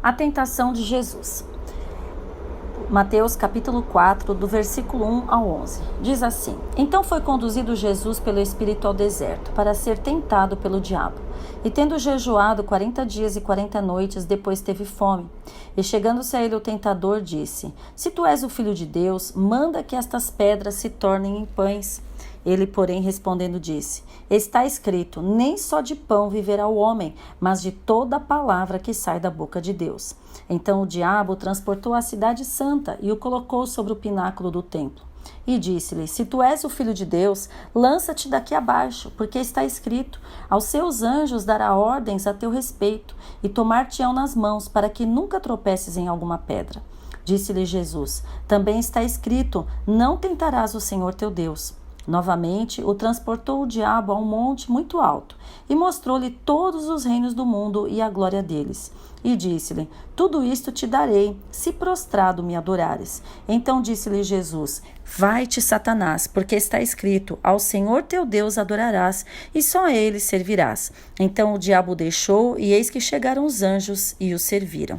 A tentação de Jesus. Mateus capítulo 4, do versículo 1 ao 11. Diz assim: Então foi conduzido Jesus pelo Espírito ao deserto, para ser tentado pelo diabo. E tendo jejuado 40 dias e 40 noites, depois teve fome. E chegando-se a ele o tentador, disse: Se tu és o Filho de Deus, manda que estas pedras se tornem em pães. Ele, porém, respondendo, disse: Está escrito, nem só de pão viverá o homem, mas de toda a palavra que sai da boca de Deus. Então o diabo o transportou à cidade santa e o colocou sobre o pináculo do templo. E disse-lhe: Se tu és o Filho de Deus, lança-te daqui abaixo, porque está escrito: Aos seus anjos dará ordens a teu respeito, e tomar-te-ão nas mãos, para que nunca tropeces em alguma pedra. Disse-lhe Jesus: Também está escrito: Não tentarás o Senhor teu Deus. Novamente, o transportou o diabo a um monte muito alto e mostrou-lhe todos os reinos do mundo e a glória deles. E disse-lhe: Tudo isto te darei, se prostrado me adorares. Então disse-lhe Jesus: Vai-te, Satanás, porque está escrito: Ao Senhor teu Deus adorarás, e só a ele servirás. Então o diabo o deixou, e eis que chegaram os anjos e o serviram.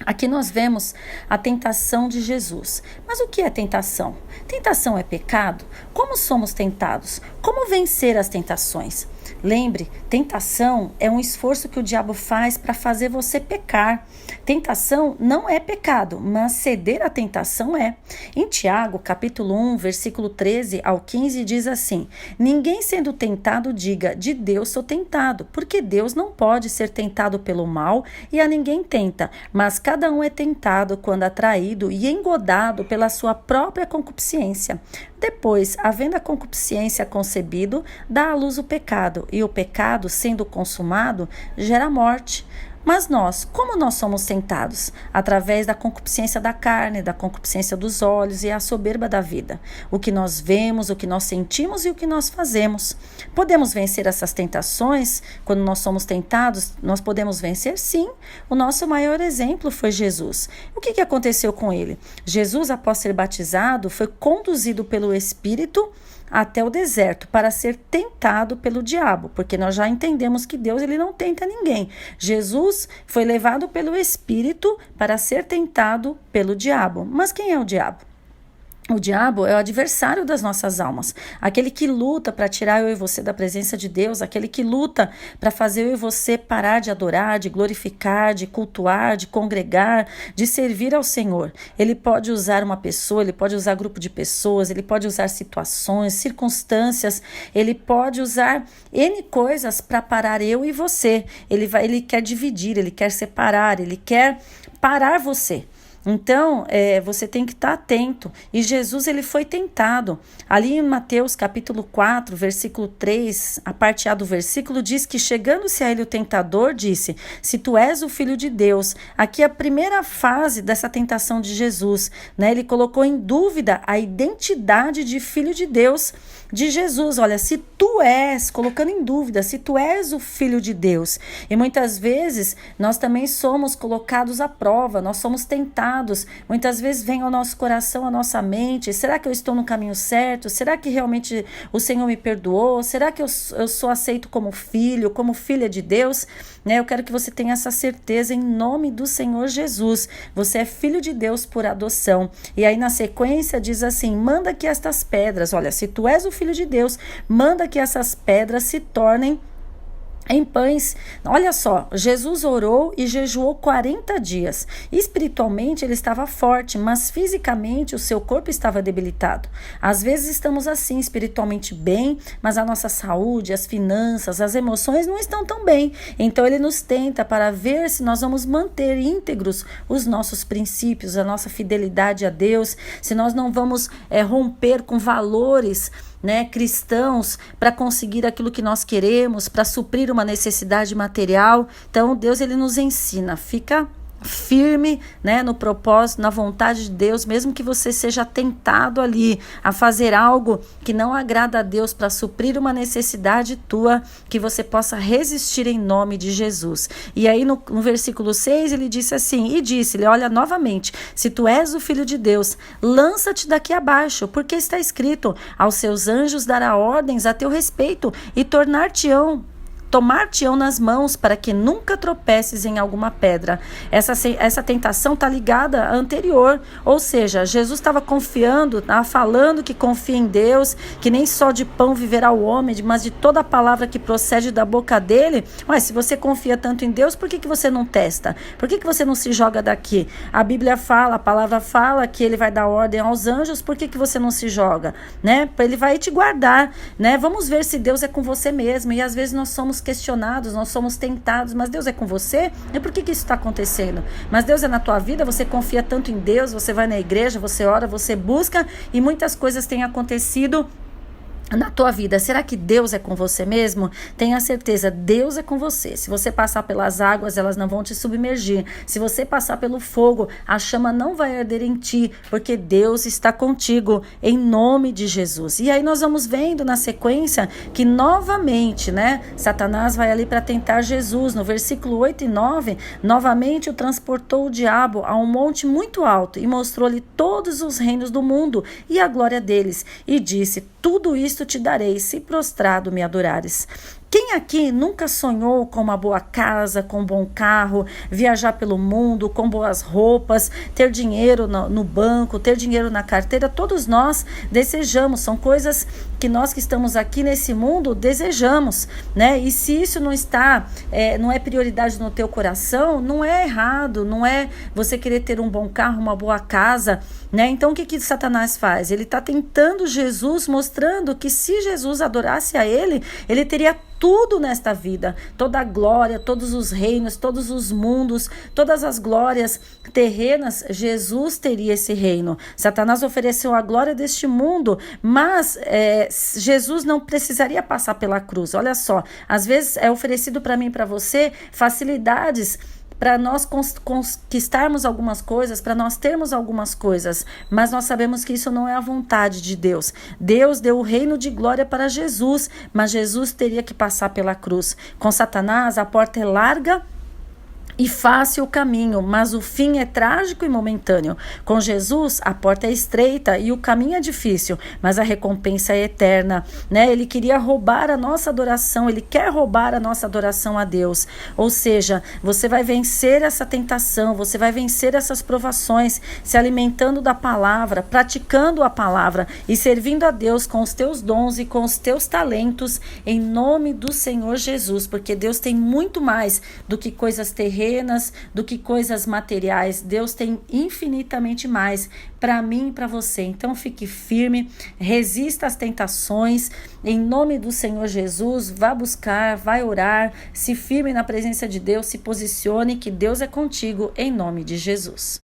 Aqui nós vemos a tentação de Jesus. Mas o que é tentação? Tentação é pecado? Como somos tentados? Como vencer as tentações? Lembre, tentação é um esforço que o diabo faz para fazer você pecar. Tentação não é pecado, mas ceder à tentação é. Em Tiago, capítulo 1, versículo 13 ao 15, diz assim: Ninguém sendo tentado diga, de Deus sou tentado, porque Deus não pode ser tentado pelo mal e a ninguém tenta, mas cada um é tentado quando atraído e engodado pela sua própria concupiscência. Depois, havendo a concupiscência concebido, dá à luz o pecado, e o pecado, sendo consumado, gera morte. Mas nós, como nós somos tentados? Através da concupiscência da carne, da concupiscência dos olhos e a soberba da vida. O que nós vemos, o que nós sentimos e o que nós fazemos. Podemos vencer essas tentações? Quando nós somos tentados, nós podemos vencer? Sim. O nosso maior exemplo foi Jesus. O que aconteceu com ele? Jesus, após ser batizado, foi conduzido pelo Espírito até o deserto para ser tentado pelo diabo, porque nós já entendemos que Deus ele não tenta ninguém. Jesus foi levado pelo Espírito para ser tentado pelo diabo. Mas quem é o diabo? O diabo é o adversário das nossas almas, aquele que luta para tirar eu e você da presença de Deus, aquele que luta para fazer eu e você parar de adorar, de glorificar, de cultuar, de congregar, de servir ao Senhor. Ele pode usar uma pessoa, ele pode usar grupo de pessoas, ele pode usar situações, circunstâncias, ele pode usar N coisas para parar eu e você. Ele quer dividir, ele quer separar, ele quer parar você. Então, você tem que estar atento. E Jesus, ele foi tentado. Ali em Mateus, capítulo 4, versículo 3, a parte A do versículo, diz que chegando-se a ele o tentador, disse: Se tu és o Filho de Deus. Aqui é a primeira fase dessa tentação de Jesus, né? Ele colocou em dúvida a identidade de Filho de Deus de Jesus. Olha, se tu és, colocando em dúvida, se tu és o Filho de Deus. E muitas vezes, nós também somos colocados à prova, nós somos tentados. Muitas vezes vem ao nosso coração, à nossa mente: será que eu estou no caminho certo? Será que realmente o Senhor me perdoou? Será que eu sou aceito como filho, como filha de Deus? Eu quero que você tenha essa certeza em nome do Senhor Jesus. Você é filho de Deus por adoção. E aí na sequência diz assim: manda que estas pedras, olha, se tu és o Filho de Deus, manda que essas pedras se tornem em pães. Olha só, Jesus orou e jejuou 40 dias. Espiritualmente ele estava forte, mas fisicamente o seu corpo estava debilitado. Às vezes estamos assim, espiritualmente bem, mas a nossa saúde, as finanças, as emoções não estão tão bem. Então ele nos tenta para ver se nós vamos manter íntegros os nossos princípios, a nossa fidelidade a Deus, se nós não vamos romper com valores cristãos para conseguir aquilo que nós queremos, para suprir uma necessidade material. Então Deus ele nos ensina, fica firme, no propósito, na vontade de Deus, mesmo que você seja tentado ali a fazer algo que não agrada a Deus para suprir uma necessidade tua, que você possa resistir em nome de Jesus. E aí no versículo 6 ele disse assim, e disse-lhe, olha novamente, se tu és o Filho de Deus, lança-te daqui abaixo, porque está escrito, aos seus anjos dará ordens a teu respeito e tornar-te-ão tomar-te-ão nas mãos para que nunca tropeces em alguma pedra. Essa tentação está ligada à anterior, ou seja, Jesus estava confiando, estava falando que confia em Deus, que nem só de pão viverá o homem, mas de toda a palavra que procede da boca dele. Mas se você confia tanto em Deus, por que você não testa? Por que você não se joga daqui? A Bíblia fala, a palavra fala que ele vai dar ordem aos anjos, por que você não se joga? Né? Ele vai te guardar, né? Vamos ver se Deus é com você mesmo. E às vezes nós somos questionados, nós somos tentados, mas Deus é com você? E por que isso está acontecendo? Mas Deus é na tua vida, você confia tanto em Deus, você vai na igreja, você ora, você busca e muitas coisas têm acontecido na tua vida. Será que Deus é com você mesmo? Tenha certeza, Deus é com você. Se você passar pelas águas, elas não vão te submergir. Se você passar pelo fogo, a chama não vai arder em ti, porque Deus está contigo, em nome de Jesus. E aí nós vamos vendo na sequência que novamente, né, Satanás vai ali para tentar Jesus. No versículo 8 e 9, novamente o transportou o diabo a um monte muito alto e mostrou-lhe todos os reinos do mundo e a glória deles. E disse: tudo isto te darei, se prostrado me adorares. Quem aqui nunca sonhou com uma boa casa, com um bom carro, viajar pelo mundo, com boas roupas, ter dinheiro no banco, ter dinheiro na carteira? Todos nós desejamos, são coisas que nós que estamos aqui nesse mundo desejamos, né? E se isso não é prioridade no teu coração, não é errado, não é você querer ter um bom carro, uma boa casa, né? Então o que Satanás faz? Ele está tentando Jesus, mostrando que se Jesus adorasse a ele teria tudo nesta vida, toda a glória, todos os reinos, todos os mundos, todas as glórias terrenas, Jesus teria esse reino. Satanás ofereceu a glória deste mundo, mas Jesus não precisaria passar pela cruz. Olha só, às vezes é oferecido para mim e para você facilidades para nós conquistarmos algumas coisas, para nós termos algumas coisas, mas nós sabemos que isso não é a vontade de Deus. Deus deu o reino de glória para Jesus, mas Jesus teria que passar pela cruz. Com Satanás, a porta é larga e fácil o caminho, mas o fim é trágico e momentâneo. Com Jesus, a porta é estreita e o caminho é difícil, mas a recompensa é eterna, né? Ele queria roubar a nossa adoração, ele quer roubar a nossa adoração a Deus. Ou seja, você vai vencer essa tentação, você vai vencer essas provações, se alimentando da palavra, praticando a palavra e servindo a Deus com os teus dons e com os teus talentos, em nome do Senhor Jesus, porque Deus tem muito mais do que coisas terrenas, do que coisas materiais. Deus tem infinitamente mais para mim e para você. Então fique firme, resista às tentações, em nome do Senhor Jesus. Vá buscar, vai orar, se firme na presença de Deus, se posicione, que Deus é contigo, em nome de Jesus.